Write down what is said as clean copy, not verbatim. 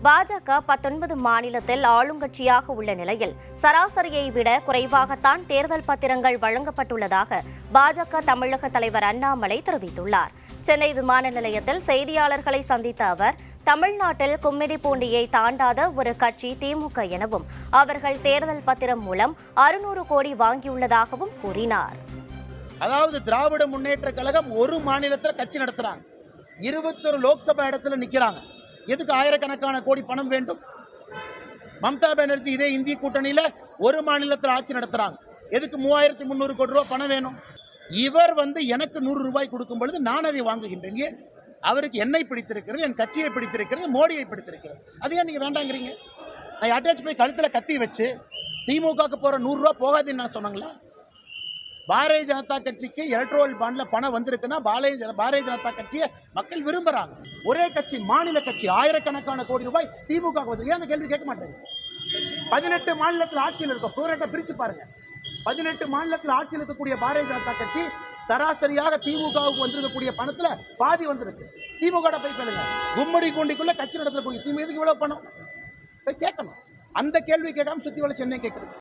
பாஜக 19 மாநிலத்தில் ஆளுங்கட்சியாக உள்ள நிலையில் சராசரியை விட குறைவாகத்தான் தேர்தல் பத்திரங்கள் வழங்கப்பட்டுள்ளதாக பாஜக தமிழக தலைவர் அண்ணாமலை தெரிவித்துள்ளார். சென்னை விமான நிலையத்தில் செய்தியாளர்களை சந்தித்த அவர், தமிழ்நாட்டில் கும்மிடிப்பூண்டியை தாண்டாத ஒரு கட்சி திமுக எனவும் அவர்கள் தேர்தல் பத்திரம் மூலம் 600 கோடி வாங்கியுள்ளதாகவும் கூறினார். அதாவது திராவிட முன்னேற்ற கழகம் ஒரு மாநிலத்தில் கட்சி நடத்துறாங்க, 21 லோக்சபா இடத்துல நிக்கிறாங்க. எதுக்கு ஆயிரக்கணக்கான கோடி பணம் வேண்டும்? மம்தா பானர்ஜி இதே இந்திய கூட்டணியில ஒரு மாநிலத்தில் ஆட்சி நடத்துறாங்க, எதுக்கு 3300 கோடி ரூபாய் பணம் வேணும்? இவர் எனக்கு 100 ரூபாய் கொடுக்கும் பொழுது நான் அதை வாங்குகின்றேன். ஏன்? அவருக்கு என்னை பிடித்திருக்கிறது, என் கட்சியை பிடித்திருக்கிறது, மோடியை பிடித்திருக்கிறது. அது ஏன் நீங்க வேண்டாங்கிறீங்க? நான் யார்ட்டாச்சும் போய் கழுத்துல கத்தி வச்சு திமுகவுக்கு போற 100 ரூபாய் போகாதுன்னு நான் சொன்னாங்களா? பாரதிய ஜனதா கட்சிக்கு எலக்ட்ரோல் பாண்ட்ல பணம் வந்திருக்குன்னா பாரதிய ஜனதா கட்சியை மக்கள் விரும்புறாங்க. ஒரே கட்சி, மாநில கட்சி, ஆயிரக்கணக்கான கோடி ரூபாய் திமுக வந்து ஏன் அந்த கேள்வி கேட்க மாட்டேங்க? 18 மாநிலத்தில் ஆட்சியில் இருக்கும், ப்ளூரேட்டை பிரிச்சு பாருங்க. 18 மாநிலத்தில் ஆட்சியில் இருக்கக்கூடிய பாரதிய ஜனதா கட்சி சராசரியாக திமுகவுக்கு வந்திருக்கக்கூடிய பணத்துல பாதி வந்திருக்கு. திமுக போய் கேளுங்க, கும்மடி கூண்டிக்குள்ள கட்சி நடத்தக்கூடிய திமுக இவ்வளவு பணம் போய் கேட்கணும். அந்த கேள்வி கேட்காம சுத்தி வள சென்னை கேட்கறது.